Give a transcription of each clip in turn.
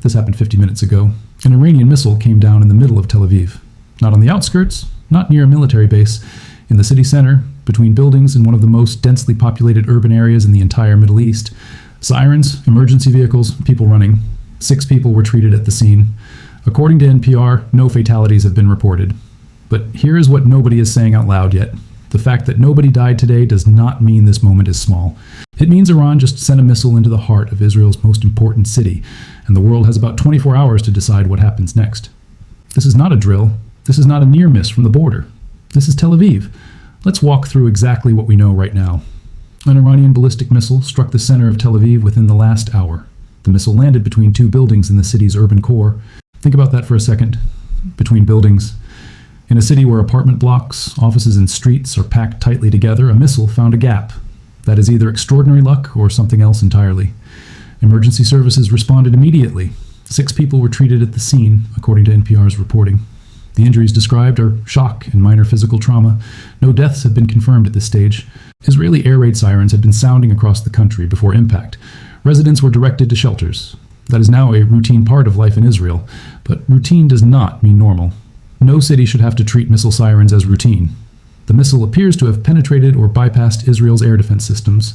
This happened 50 minutes ago. An Iranian missile came down in the middle of Tel Aviv. Not on the outskirts, not near a military base. In the city center, between buildings in one of the most densely populated urban areas in the entire Middle East. Sirens, emergency vehicles, people running. 6 people were treated at the scene. According to NPR, no fatalities have been reported. But here is what nobody is saying out loud yet. The fact that nobody died today does not mean this moment is small. It means Iran just sent a missile into the heart of Israel's most important city, and the world has about 24 hours to decide what happens next. This is not a drill. This is not a near miss from the border. This is Tel Aviv. Let's walk through exactly what we know right now. An Iranian ballistic missile struck the center of Tel Aviv within the last hour. The missile landed between 2 buildings in the city's urban core. Think about that for a second. Between buildings. In a city where apartment blocks, offices, and streets are packed tightly together, a missile found a gap. That is either extraordinary luck or something else entirely. Emergency services responded immediately. 6 people were treated at the scene, according to NPR's reporting. The injuries described are shock and minor physical trauma. No deaths have been confirmed at this stage. Israeli air raid sirens had been sounding across the country before impact. Residents were directed to shelters. That is now a routine part of life in Israel, but routine does not mean normal. No city should have to treat missile sirens as routine. The missile appears to have penetrated or bypassed Israel's air defense systems.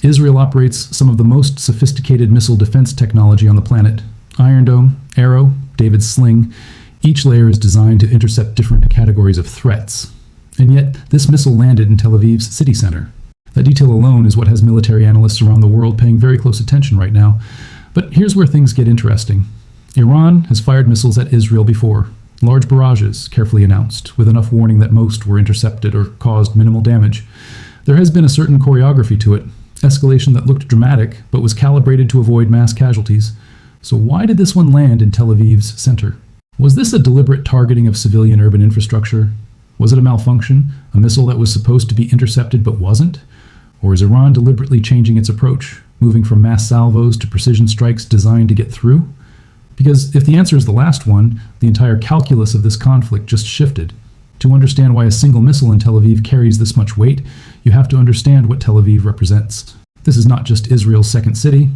Israel operates some of the most sophisticated missile defense technology on the planet. Iron Dome, Arrow, David's Sling. Each layer is designed to intercept different categories of threats. And yet, this missile landed in Tel Aviv's city center. That detail alone is what has military analysts around the world paying very close attention right now. But here's where things get interesting. Iran has fired missiles at Israel before. Large barrages, carefully announced, with enough warning that most were intercepted or caused minimal damage. There has been a certain choreography to it, escalation that looked dramatic, but was calibrated to avoid mass casualties. So why did this one land in Tel Aviv's center? Was this a deliberate targeting of civilian urban infrastructure? Was it a malfunction, a missile that was supposed to be intercepted but wasn't? Or is Iran deliberately changing its approach, moving from mass salvos to precision strikes designed to get through? Because if the answer is the last one, the entire calculus of this conflict just shifted. To understand why a single missile in Tel Aviv carries this much weight, you have to understand what Tel Aviv represents. This is not just Israel's second city.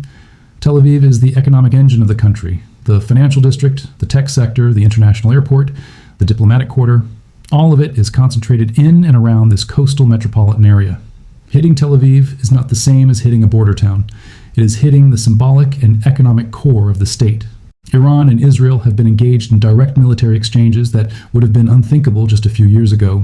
Tel Aviv is the economic engine of the country, the financial district, the tech sector, the international airport, the diplomatic quarter. All of it is concentrated in and around this coastal metropolitan area. Hitting Tel Aviv is not the same as hitting a border town. It is hitting the symbolic and economic core of the state. Iran and Israel have been engaged in direct military exchanges that would have been unthinkable just a few years ago.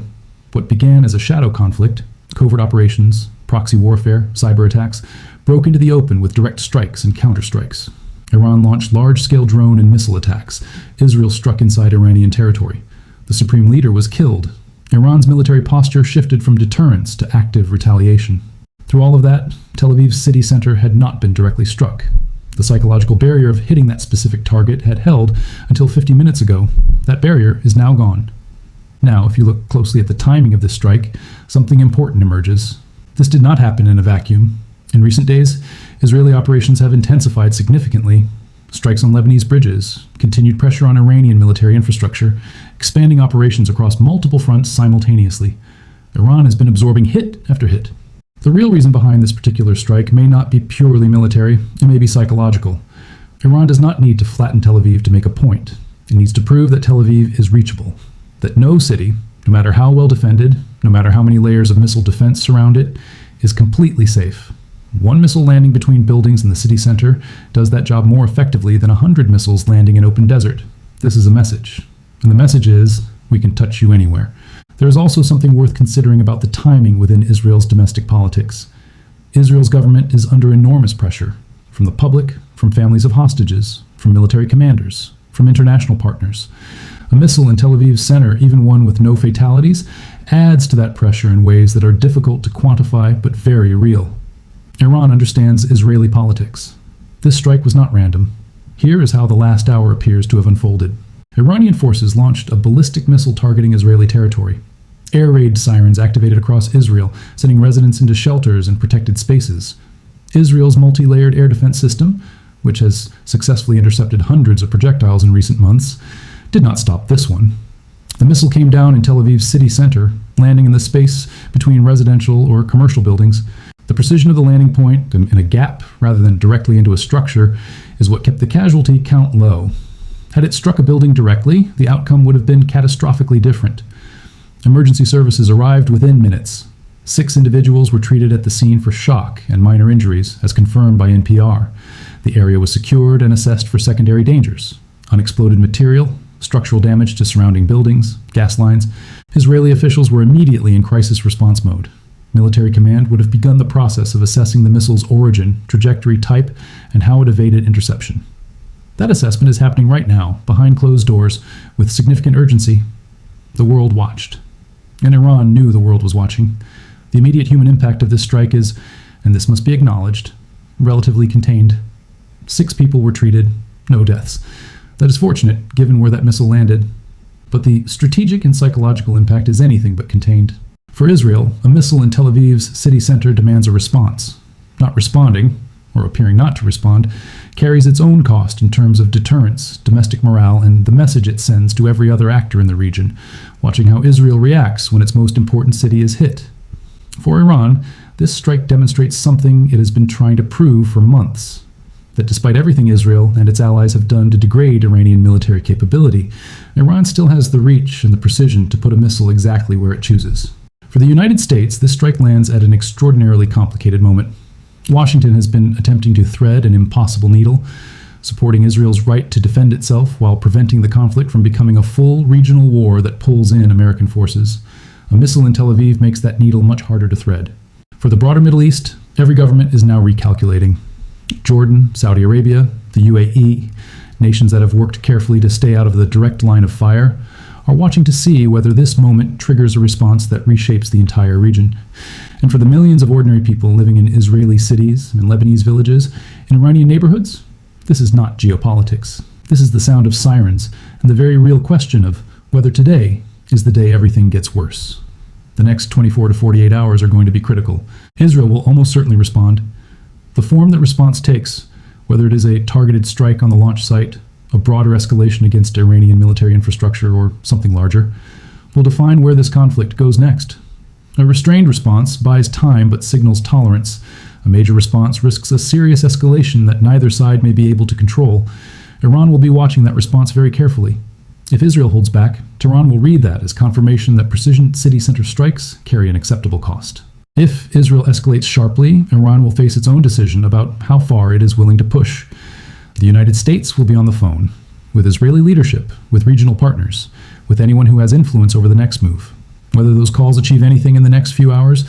What began as a shadow conflict, covert operations, proxy warfare, cyber attacks, broke into the open with direct strikes and counterstrikes. Iran launched large-scale drone and missile attacks. Israel struck inside Iranian territory. The supreme leader was killed. Iran's military posture shifted from deterrence to active retaliation. Through all of that, Tel Aviv's city center had not been directly struck. The psychological barrier of hitting that specific target had held until 50 minutes ago. That barrier is now gone. Now, if you look closely at the timing of this strike, something important emerges. This did not happen in a vacuum. In recent days, Israeli operations have intensified significantly. Strikes on Lebanese bridges, continued pressure on Iranian military infrastructure, expanding operations across multiple fronts simultaneously. Iran has been absorbing hit after hit. The real reason behind this particular strike may not be purely military, it may be psychological. Iran does not need to flatten Tel Aviv to make a point. It needs to prove that Tel Aviv is reachable, that no city, no matter how well defended, no matter how many layers of missile defense surround it, is completely safe. One missile landing between buildings in the city center does that job more effectively than 100 missiles landing in open desert. This is a message. And the message is, we can touch you anywhere. There is also something worth considering about the timing within Israel's domestic politics. Israel's government is under enormous pressure from the public, from families of hostages, from military commanders, from international partners. A missile in Tel Aviv's center, even one with no fatalities, adds to that pressure in ways that are difficult to quantify but very real. Iran understands Israeli politics. This strike was not random. Here is how the last hour appears to have unfolded. Iranian forces launched a ballistic missile targeting Israeli territory. Air raid sirens activated across Israel, sending residents into shelters and protected spaces. Israel's multi-layered air defense system, which has successfully intercepted hundreds of projectiles in recent months, did not stop this one. The missile came down in Tel Aviv's city center, landing in the space between residential or commercial buildings. The precision of the landing point, in a gap rather than directly into a structure, is what kept the casualty count low. Had it struck a building directly, the outcome would have been catastrophically different. Emergency services arrived within minutes. 6 individuals were treated at the scene for shock and minor injuries, as confirmed by NPR. The area was secured and assessed for secondary dangers: unexploded material, structural damage to surrounding buildings, gas lines. Israeli officials were immediately in crisis response mode. Military command would have begun the process of assessing the missile's origin, trajectory, type, and how it evaded interception. That assessment is happening right now, behind closed doors, with significant urgency. The world watched. And Iran knew the world was watching. The immediate human impact of this strike is, and this must be acknowledged, relatively contained. 6 people were treated, no deaths. That is fortunate, given where that missile landed. But the strategic and psychological impact is anything but contained. For Israel, a missile in Tel Aviv's city center demands a response. Not responding, or appearing not to respond, carries its own cost in terms of deterrence, domestic morale, and the message it sends to every other actor in the region, watching how Israel reacts when its most important city is hit. For Iran, this strike demonstrates something it has been trying to prove for months: that despite everything Israel and its allies have done to degrade Iranian military capability, Iran still has the reach and the precision to put a missile exactly where it chooses. For the United States, this strike lands at an extraordinarily complicated moment. Washington has been attempting to thread an impossible needle, supporting Israel's right to defend itself while preventing the conflict from becoming a full regional war that pulls in American forces. A missile in Tel Aviv makes that needle much harder to thread. For the broader Middle East, every government is now recalculating. Jordan, Saudi Arabia, the UAE, nations that have worked carefully to stay out of the direct line of fire, are watching to see whether this moment triggers a response that reshapes the entire region. And for the millions of ordinary people living in Israeli cities and Lebanese villages, in Iranian neighborhoods, this is not geopolitics. This is the sound of sirens and the very real question of whether today is the day everything gets worse. The next 24 to 48 hours are going to be critical. Israel will almost certainly respond. The form that response takes, whether it is a targeted strike on the launch site, a broader escalation against Iranian military infrastructure, or something larger, will define where this conflict goes next. A restrained response buys time but signals tolerance. A major response risks a serious escalation that neither side may be able to control. Iran will be watching that response very carefully. If Israel holds back, Tehran will read that as confirmation that precision city center strikes carry an acceptable cost. If Israel escalates sharply, Iran will face its own decision about how far it is willing to push. The United States will be on the phone, with Israeli leadership, with regional partners, with anyone who has influence over the next move. Whether those calls achieve anything in the next few hours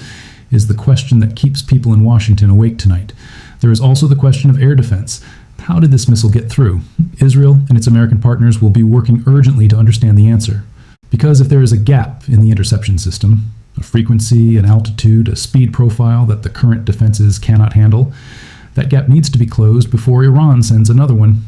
is the question that keeps people in Washington awake tonight. There is also the question of air defense. How did this missile get through? Israel and its American partners will be working urgently to understand the answer. Because if there is a gap in the interception system, a frequency, an altitude, a speed profile that the current defenses cannot handle, that gap needs to be closed before Iran sends another one.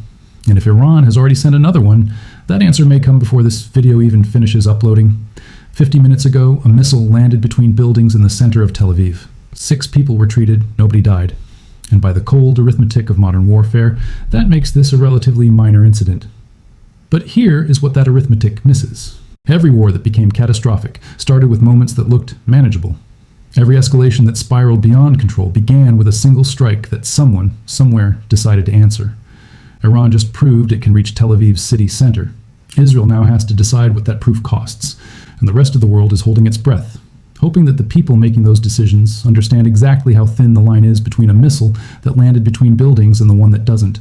And if Iran has already sent another one, that answer may come before this video even finishes uploading. 50 minutes ago, a missile landed between buildings in the center of Tel Aviv. 6 people were treated, nobody died. And by the cold arithmetic of modern warfare, that makes this a relatively minor incident. But here is what that arithmetic misses. Every war that became catastrophic started with moments that looked manageable. Every escalation that spiraled beyond control began with a single strike that someone, somewhere, decided to answer. Iran just proved it can reach Tel Aviv's city center. Israel now has to decide what that proof costs, and the rest of the world is holding its breath, hoping that the people making those decisions understand exactly how thin the line is between a missile that landed between buildings and the one that doesn't.